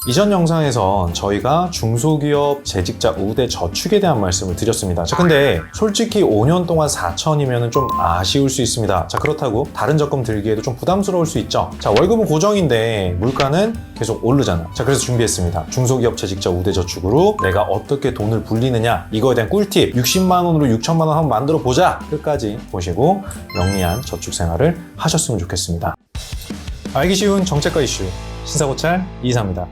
이전 영상에선 저희가 중소기업 재직자 우대 저축에 대한 말씀을 드렸습니다. 자, 근데 솔직히 5년 동안 4천이면 좀 아쉬울 수 있습니다. 자, 그렇다고 다른 적금 들기에도 좀 부담스러울 수 있죠. 자, 월급은 고정인데 물가는 계속 오르잖아. 자, 그래서 준비했습니다. 중소기업 재직자 우대 저축으로 내가 어떻게 돈을 불리느냐, 이거에 대한 꿀팁, 60만 원으로 6천만 원 한번 만들어 보자. 끝까지 보시고 영리한 저축 생활을 하셨으면 좋겠습니다. 알기 쉬운 정책과 이슈, 신사고찰 이사입니다.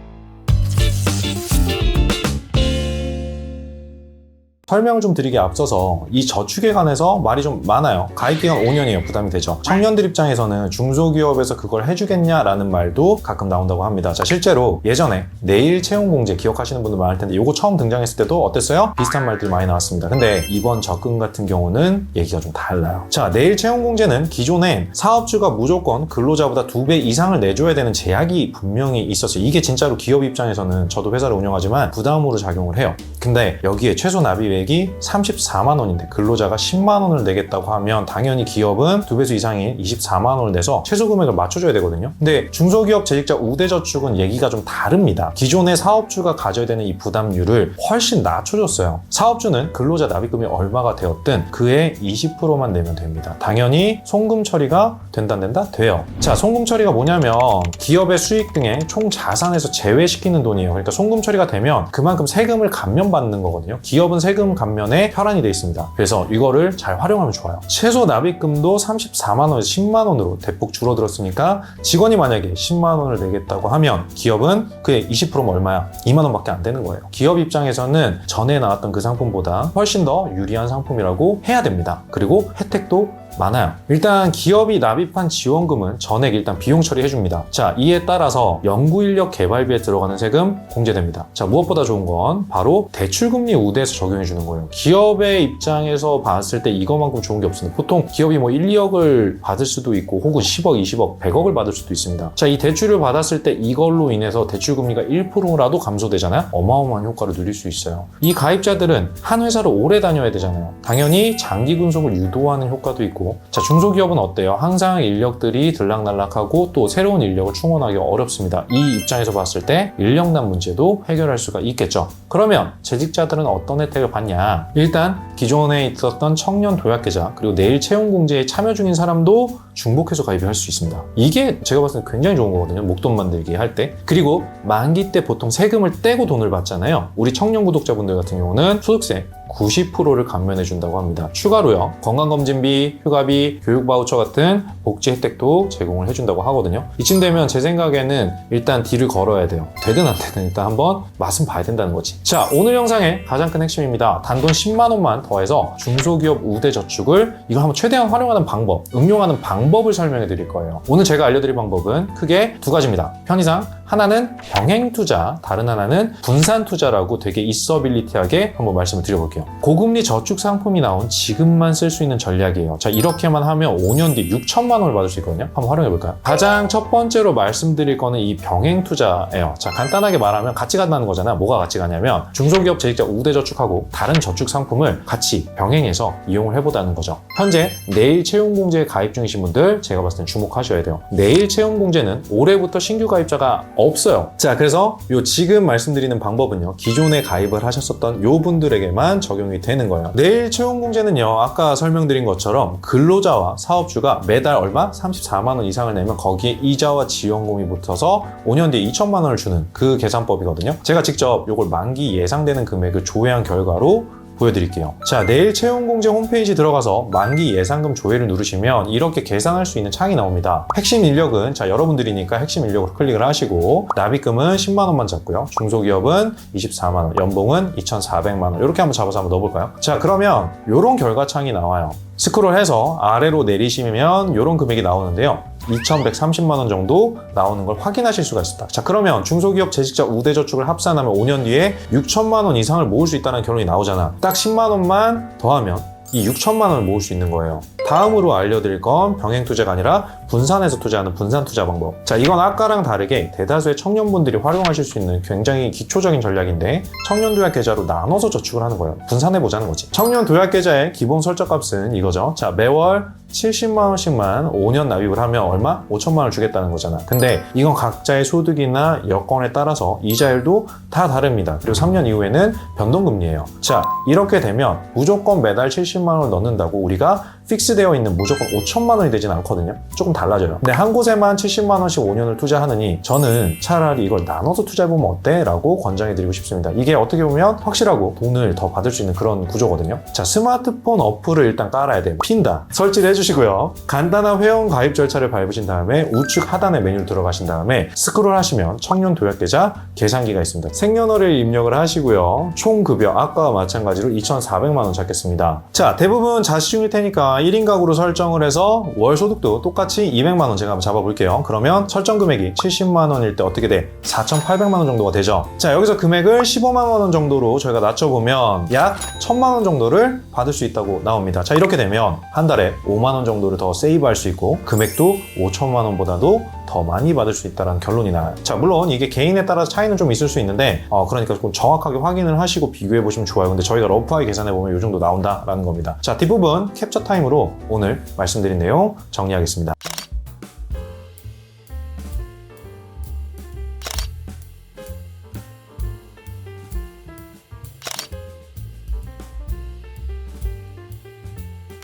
설명을 좀 드리기에 앞서서 이 저축에 관해서 말이 좀 많아요. 가입기간 5년이에요. 부담이 되죠. 청년들 입장에서는 중소기업에서 그걸 해주겠냐라는 말도 가끔 나온다고 합니다. 자, 실제로 예전에 내일 채용공제 기억하시는 분들 많을 텐데 이거 처음 등장했을 때도 어땠어요? 비슷한 말들이 많이 나왔습니다. 근데 이번 적금 같은 경우는 얘기가 좀 달라요. 자, 내일 채용공제는 기존에 사업주가 무조건 근로자보다 2배 이상을 내줘야 되는 제약이 분명히 있었어요. 이게 진짜로 기업 입장에서는 저도 회사를 운영하지만 부담으로 작용을 해요. 근데 여기에 최소 납입 이 34만 원인데 근로자가 10만 원을 내겠다고 하면 당연히 기업은 2배수 이상인 24만 원을 내서 최소 금액을 맞춰줘야 되거든요. 근데 중소기업 재직자 우대저축은 얘기가 좀 다릅니다. 기존의 사업주가 가져야 되는 이 부담률을 훨씬 낮춰줬어요. 사업주는 근로자 납입금이 얼마가 되었든 그의 20%만 내면 됩니다. 당연히 송금 처리가 된다 안 된다? 돼요. 자, 송금 처리가 뭐냐면 기업의 수익 등의 총 자산에서 제외시키는 돈이에요. 그러니까 송금 처리가 되면 그만큼 세금을 감면받는 거거든요. 기업은 세금 감면에 혈안이 되어 있습니다. 그래서 이거를 잘 활용하면 좋아요. 최소 납입금도 34만 원에서 10만 원으로 대폭 줄어들었으니까 직원이 만약에 10만 원을 내겠다고 하면 기업은 그의 20%면 얼마야? 2만 원밖에 안 되는 거예요. 기업 입장에서는 전에 나왔던 그 상품보다 훨씬 더 유리한 상품이라고 해야 됩니다. 그리고 혜택도 많아요. 일단 기업이 납입한 지원금은 전액 일단 비용 처리해줍니다. 자, 이에 따라서 연구인력 개발비에 들어가는 세금 공제됩니다. 자, 무엇보다 좋은 건 바로 대출금리 우대에서 적용해주는 거예요. 기업의 입장에서 봤을 때 이거만큼 좋은 게 없습니다. 보통 기업이 뭐 1, 2억을 받을 수도 있고 혹은 10억, 20억, 100억을 받을 수도 있습니다. 자, 이 대출을 받았을 때 이걸로 인해서 대출금리가 1%라도 감소되잖아요. 어마어마한 효과를 누릴 수 있어요. 이 가입자들은 한 회사를 오래 다녀야 되잖아요. 당연히 장기 근속을 유도하는 효과도 있고, 자, 중소기업은 어때요? 항상 인력들이 들락날락하고 또 새로운 인력을 충원하기가 어렵습니다. 이 입장에서 봤을 때 인력난 문제도 해결할 수가 있겠죠. 그러면 재직자들은 어떤 혜택을 받냐? 일단 기존에 있었던 청년 도약계좌 그리고 내일 채용공제에 참여 중인 사람도 중복해서 가입을 할 수 있습니다. 이게 제가 봤을 때 굉장히 좋은 거거든요. 목돈 만들기 할 때. 그리고 만기 때 보통 세금을 떼고 돈을 받잖아요. 우리 청년 구독자분들 같은 경우는 소득세 90%를 감면해 준다고 합니다. 추가로요, 건강검진비, 휴가비, 교육바우처 같은 복지 혜택도 제공을 해준다고 하거든요. 이쯤 되면 제 생각에는 일단 딜을 걸어야 돼요. 되든 안 되든 일단 한번 맛은 봐야 된다는 거지. 자, 오늘 영상의 가장 큰 핵심입니다. 단돈 10만 원만 더해서 중소기업 우대저축을 이걸 한번 최대한 활용하는 방법, 응용하는 방법을 설명해 드릴 거예요. 오늘 제가 알려드릴 방법은 크게 두 가지입니다. 편의상 하나는 병행투자, 다른 하나는 분산투자라고 되게 있어빌리티하게 한번 말씀을 드려볼게요. 고금리 저축 상품이 나온 지금만 쓸 수 있는 전략이에요. 자, 이렇게만 하면 5년 뒤 6천만 원을 받을 수 있거든요. 한번 활용해볼까요? 가장 첫 번째로 말씀드릴 거는 이 병행투자예요. 자, 간단하게 말하면 같이 간다는 거잖아요. 뭐가 같이 가냐면 중소기업 재직자 우대저축하고 다른 저축 상품을 같이 병행해서 이용을 해보자는 거죠. 현재 내일 채용공제에 가입 중이신 분들 제가 봤을 땐 주목하셔야 돼요. 내일 채용공제는 올해부터 신규 가입자가 없어요. 자, 그래서 요 지금 말씀드리는 방법은요, 기존에 가입을 하셨었던 요 분들에게만 적용이 되는 거예요. 내일 채용공제는요, 아까 설명드린 것처럼 근로자와 사업주가 매달 얼마? 34만 원 이상을 내면 거기에 이자와 지원금이 붙어서 5년 뒤에 2천만 원을 주는 그 계산법이거든요. 제가 직접 요걸 만기 예상되는 금액을 조회한 결과로 보여드릴게요. 자, 내일 채용공제 홈페이지 들어가서 만기 예상금 조회를 누르시면 이렇게 계산할 수 있는 창이 나옵니다. 핵심 인력은, 자, 여러분들이니까 핵심 인력으로 클릭을 하시고 납입금은 10만 원만 잡고요. 중소기업은 24만 원, 연봉은 2,400만 원 이렇게 한번 잡아서 한번 넣어볼까요? 자, 그러면 이런 결과창이 나와요. 스크롤해서 아래로 내리시면 이런 금액이 나오는데요. 2,130만 원 정도 나오는 걸 확인하실 수가 있습니다. 자, 그러면 중소기업 재직자 우대저축을 합산하면 5년 뒤에 6천만 원 이상을 모을 수 있다는 결론이 나오잖아. 딱 10만 원만 더하면 이 6천만 원을 모을 수 있는 거예요. 다음으로 알려드릴 건 병행투자가 아니라 분산해서 투자하는 분산투자 방법. 자, 이건 아까랑 다르게 대다수의 청년분들이 활용하실 수 있는 굉장히 기초적인 전략인데 청년도약계좌로 나눠서 저축을 하는 거예요. 분산해보자는 거지. 청년도약계좌의 기본 설정값은 이거죠. 자, 매월 70만 원씩만 5년 납입을 하면 얼마? 5천만 원 주겠다는 거잖아. 근데 이건 각자의 소득이나 여건에 따라서 이자율도 다 다릅니다. 그리고 3년 이후에는 변동금리예요. 자, 이렇게 되면 무조건 매달 70만 원을 넣는다고 우리가 픽스되어 있는 무조건 5천만 원이 되진 않거든요. 조금 달라져요. 근데 한 곳에만 70만 원씩 5년을 투자하느니 저는 차라리 이걸 나눠서 투자해보면 어때? 라고 권장해드리고 싶습니다. 이게 어떻게 보면 확실하고 돈을 더 받을 수 있는 그런 구조거든요. 자, 스마트폰 어플을 일단 깔아야 돼요. 핀다. 설치를 해주시고요. 간단한 회원 가입 절차를 밟으신 다음에 우측 하단에 메뉴를 들어가신 다음에 스크롤 하시면 청년 도약계좌 계산기가 있습니다. 생년월일 입력을 하시고요. 총 급여 아까와 마찬가지로 2,400만 원 잡겠습니다. 자, 대부분 자시중일 테니까 1인 가구로 설정을 해서 월 소득도 똑같이 200만 원 제가 한번 잡아볼게요. 그러면 설정 금액이 70만 원일 때 어떻게 돼? 4,800만 원 정도가 되죠. 자, 여기서 금액을 15만 원 정도로 저희가 낮춰보면 약 1,000만 원 정도를 받을 수 있다고 나옵니다. 자, 이렇게 되면 한 달에 5만 원 정도를 더 세이브할 수 있고 금액도 5천만 원보다도 더 많이 받을 수 있다는 결론이 나요. 자, 물론 이게 개인에 따라서 차이는 좀 있을 수 있는데 그러니까 좀 정확하게 확인을 하시고 비교해 보시면 좋아요. 근데 저희가 러프하게 계산해 보면 이 정도 나온다라는 겁니다. 자, 뒷부분 캡처 타임으로 오늘 말씀드린 내용 정리하겠습니다.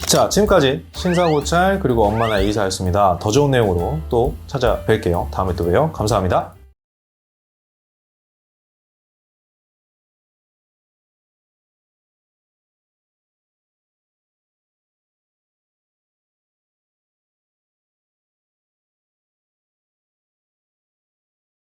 자, 지금까지 신사고찰 그리고 엄마나 이사였습니다. 더 좋은 내용으로 또 찾아뵐게요. 다음에 또 봬요. 감사합니다.